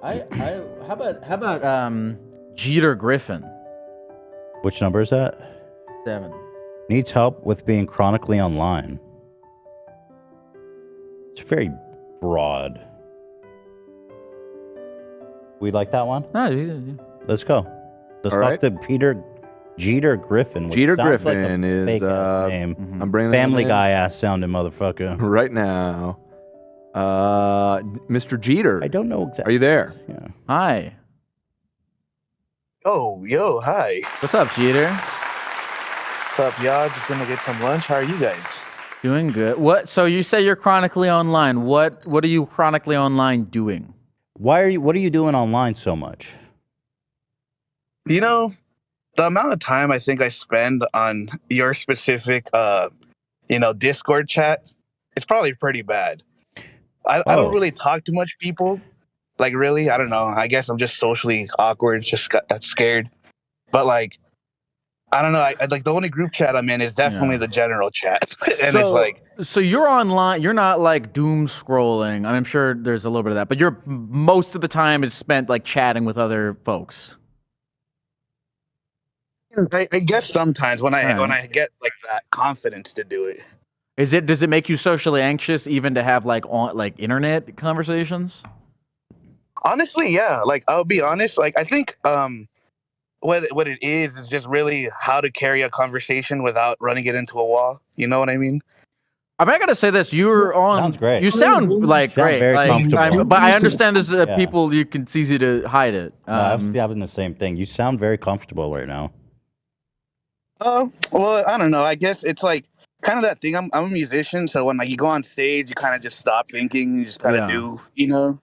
How about Jeter Griffin? Which number is that? 7. Needs help with being chronically online. It's very broad. We like that one? No, Let's go. Let's All talk right. to Jeter Griffin. Which Jeter sounds Griffin like a is fake-ass name. I'm bringing him Family in Guy ass sounding motherfucker. right now. Mr. Jeter, I don't know exactly. are you there? Yeah. hi. Oh, yo, hi. What's up, Jeter? What's up, y'all? Just gonna get some lunch. How are you guys? Doing good. What? So you say you're chronically online. What are you chronically online doing? What are you doing online so much? You know, the amount of time I think I spend on your specific, Discord chat, it's probably pretty bad. I don't really talk to much people. Like, really, I don't know. I guess I'm just socially awkward, just scared. But, like, I don't know. I like the only group chat I'm in is definitely the general chat. And it's like, so you're online. You're not like doom scrolling. And I'm sure there's a little bit of that, but you're most of the time is spent like chatting with other folks. I guess sometimes when I get like that confidence to do it. Does it make you socially anxious even to have like internet conversations? Honestly, yeah. Like, I'll be honest. Like, I think what it is just really how to carry a conversation without running it into a wall. You know what I mean? I mean, I gotta say this: you're on. Sounds great. You sound like great. Very comfortable. But I understand there's people. It's easy to hide it. I'm having the same thing. You sound very comfortable right now. Well, I don't know. I guess it's like kind of that thing. I'm a musician, so when like you go on stage, you kind of just stop thinking. You just kind of do. You know.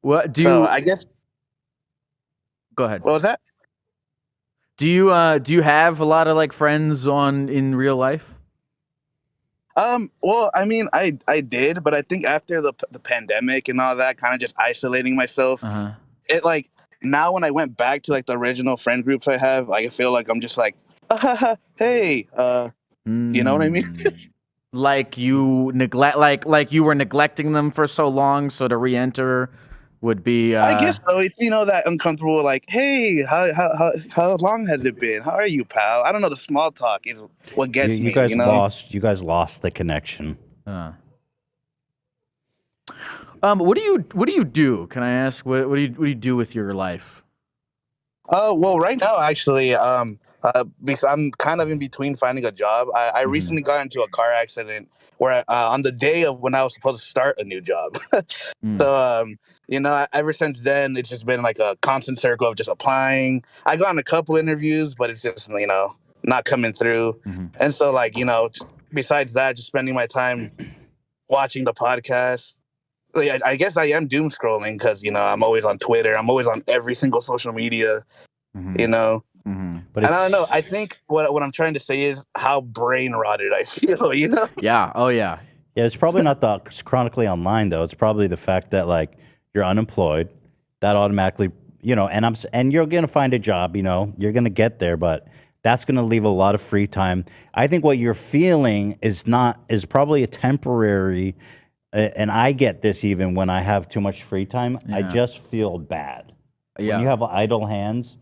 What do So you? I guess. Go ahead. What was that? Do you have a lot of like friends in real life? Well, I mean, I did, but I think after the pandemic and all that, kind of just isolating myself, it like now when I went back to like the original friend groups I have, like, I feel like I'm just like, hey, you know what I mean? Like you neglect, like you were neglecting them for so long, so to re-enter would be. I guess so. It's that uncomfortable, like, hey, how long has it been? How are you, pal? I don't know. The small talk is what gets You me. guys You know? you guys lost the connection. What do you do? Can I ask what do you do with your life? Well, right now, actually, because I'm kind of in between finding a job. I recently got into a car accident where on the day of when I was supposed to start a new job. So, ever since then, it's just been like a constant circle of just applying. I got on a couple interviews, but it's just, not coming through. And so, like, besides that, just spending my time watching the podcast. Like, I guess I am doom scrolling because, I'm always on Twitter. I'm always on every single social media, But I don't know. I think what I'm trying to say is how brain rotted I feel, Yeah. Oh, yeah. Yeah, it's probably not the chronically online though. It's probably the fact that like you're unemployed. That automatically, and you're gonna find a job. You're gonna get there, but that's gonna leave a lot of free time. I think what you're feeling is probably a temporary. And I get this even when I have too much free time. I just feel bad. Yeah. When you have idle hands,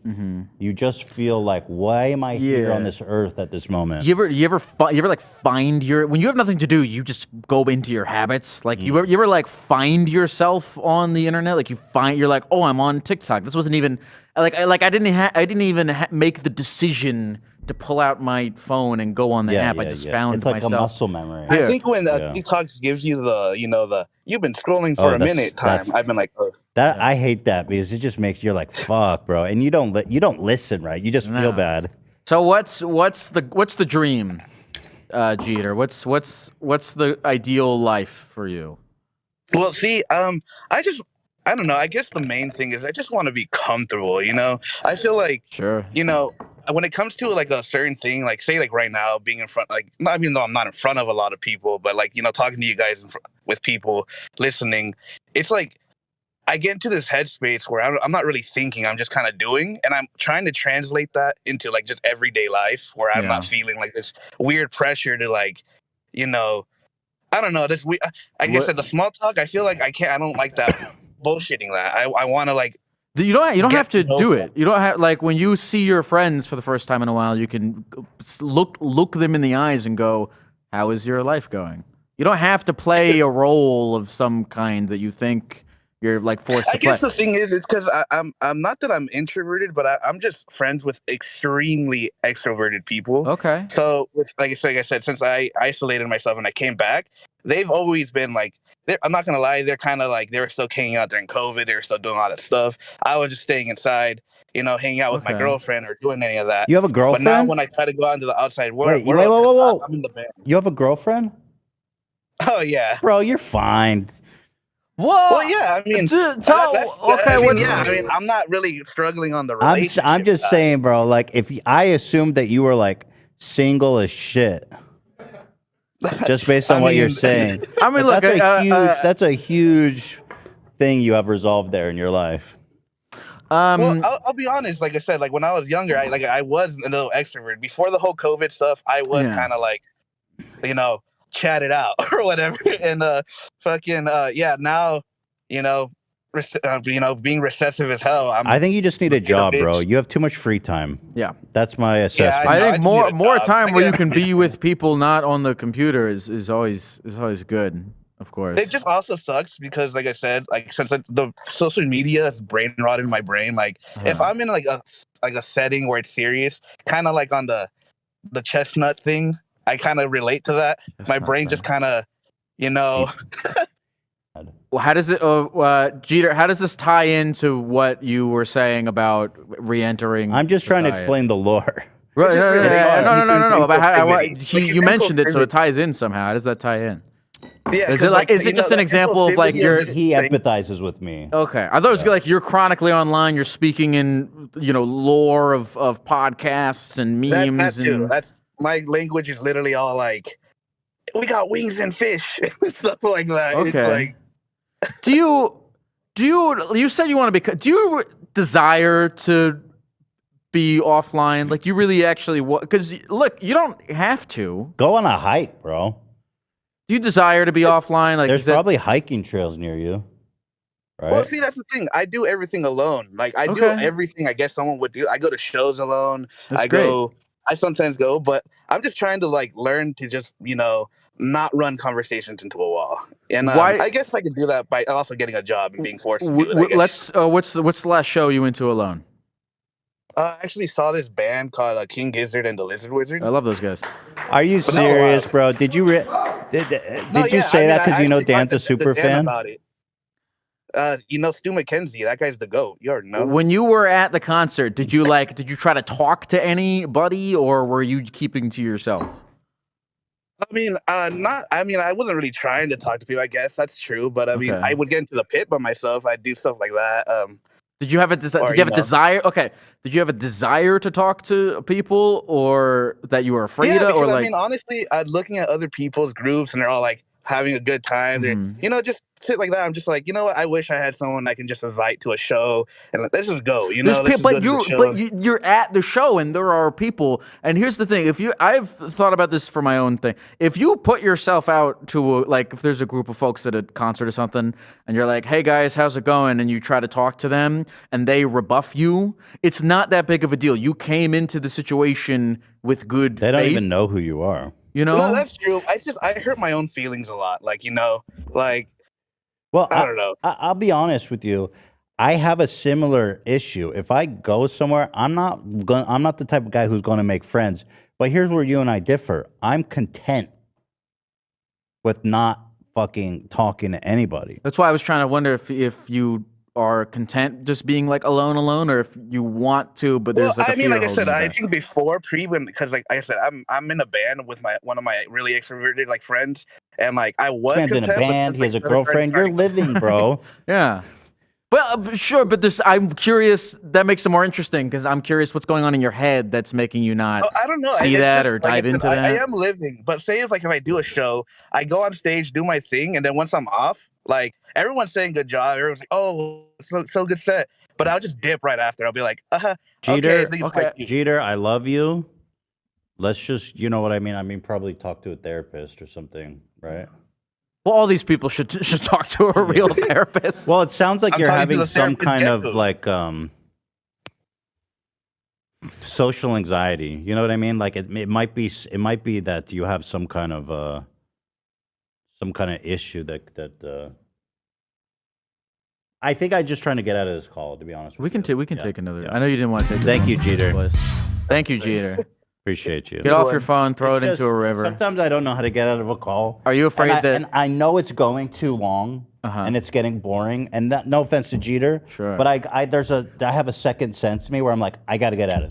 you just feel like, why am I here on this earth at this moment? You ever like find when you have nothing to do, you just go into your habits. Like you ever like find yourself on the internet? Like you're like, oh, I'm on TikTok. This wasn't even I didn't even make the decision to pull out my phone and go on the app. I just found it's like myself. a muscle memory. I think when TikTok gives you the you've been scrolling for a minute time, I've been like, I hate that because it just makes you're like, fuck, bro, and you don't listen, right? You just feel bad. So what's the dream, Jeter? What's the ideal life for you? Well, see, I don't know. I guess the main thing is I just want to be comfortable. I feel like when it comes to like a certain thing, like say like right now being in front, like not even though I'm not in front of a lot of people, but like talking to you guys with people, listening, it's like I get into this headspace where I'm not really thinking, I'm just kind of doing, and I'm trying to translate that into like just everyday life where I'm not feeling like this weird pressure to like, I don't know, I guess at the small talk, I feel like I don't like that bullshitting that. I want to like. You don't have to know do some- it. You don't have like when you see your friends for the first time in a while, you can look them in the eyes and go, "How is your life going?" You don't have to play a role of some kind that you think you're like forced I to play. guess the thing is, it's because I'm not that I'm introverted, but I'm just friends with extremely extroverted people. Okay. So with like I said, since I isolated myself and I came back, they've always been like. I'm not gonna lie, they're kind of like they were still hanging out during COVID. They were still doing all that stuff. I was just staying inside, hanging out with my Okay. girlfriend or doing any of that. You have a But girlfriend? now when I try to go out into the outside Wait, world, whoa. I'm in the band. You have a girlfriend? Oh yeah. Bro, you're fine. What? Well, yeah. I mean, I'm not really struggling on the relationship. I'm just side. saying, bro. Like, I assumed that you were like single as shit, just based on what you're saying. I mean, But look, that's a huge thing you have resolved there in your life. Well, I'll be honest. Like I said, like when I was younger, I was a little extrovert. Before the whole COVID stuff, I was kind of like, chat it out or whatever. And now, being recessive as hell. I think you just need a job, bro. You have too much free time. Yeah, that's my assessment. I think more time where you can be with people not on the computer is always good. Of course. It just also sucks because, like I said, like since the social media is brain rotted in my brain. Like if I'm in like a setting where it's serious, kind of like on the chestnut thing, I kind of relate to that. My brain just kind of, Well, how does it, Jeter? How does this tie into what you were saying about re-entering? I'm just trying to explain the lore. Right, no. About you mentioned it, so it ties ties in somehow. How does that tie in? Yeah, is it just an example of like he empathizes with me? Okay, I thought it was like you're chronically online. You're speaking in lore of podcasts and memes. That too. That's my language is literally all like, we got wings and fish and stuff like that. Okay. It's like, do you said you want to be? Do you desire to be offline? Like, you really actually because look, you don't have to go on a hike, bro. Do you desire to be offline? Like, there's probably hiking trails near you, right? Well, see, that's the thing. I do everything alone. Like, I do everything I guess someone would do. I go to shows alone. I sometimes go, but I'm just trying to like learn to just not run conversations into a wall. And I guess I can do that by also getting a job and being forced to do it. What's the last show you went to alone? I actually saw this band called King Gizzard and the Lizard Wizard. I love those guys. Are you serious, bro? Did you say that because Dan's a super fan? About it. Stu McKenzie, that guy's the GOAT. You already know. When you were at the concert, did you try to talk to anybody, or were you keeping to yourself? I mean, I wasn't really trying to talk to people. I guess that's true, but I mean, I would get into the pit by myself. I'd do stuff like that. Did you have a desire? Okay. Did you have a desire to talk to people, or that you were afraid of? Or like, I mean, honestly, looking at other people's groups and they're all like having a good time. They're, just sit like that. I'm just like, I wish I had someone I can just invite to a show and let's just go. But you're at the show and there are people. And here's the thing: I've thought about this for my own thing. If you put yourself out to if there's a group of folks at a concert or something, and you're like, "Hey guys, how's it going?" and you try to talk to them, and they rebuff you, it's not that big of a deal. You came into the situation with good faith. They don't even know who you are. No, that's true. I hurt my own feelings a lot. Well, I don't know. I'll be honest with you. I have a similar issue. If I go somewhere, I'm not the type of guy who's going to make friends. But here's where you and I differ. I'm content with not fucking talking to anybody. That's why I was trying to wonder if you are content just being like alone, or if you want to, but there's like I said, I think before because like I said, I'm in a band with one of my really extroverted like friends, and like I was content, in a band. He has a girlfriend. You're living, bro. Yeah. Well, sure, but I'm curious. That makes it more interesting because I'm curious what's going on in your head that's making you not. I don't know. See that or dive into that. I am living, but say if I do a show, I go on stage, do my thing, and then once I'm off, like everyone's saying good job, everyone's like, oh, so good set, but I'll just dip right after. I'll be like, Jeter, Jeter, I love you. Let's just, you know what I mean? I mean, probably talk to a therapist or something, right? Well, all these people should talk to a real therapist. Well, it sounds like I'm you're talking to having the some therapist kind of gecko. like social anxiety. You know what I mean? Like it might be that you have some kind of issue that. I think I'm just trying to get out of this call. To be honest, with We can you. take another. yeah. I know you didn't want to take. Thank you, Jeter. Thank you, Jeter. Appreciate you. Get off your phone, throw It's it into just- a river. Sometimes I don't know how to get out of a call. Are you afraid that? And I know it's going too long, and it's getting boring. And that, no offense to Jeter, Sure. but I have a second sense to me where I'm like, I got to get out of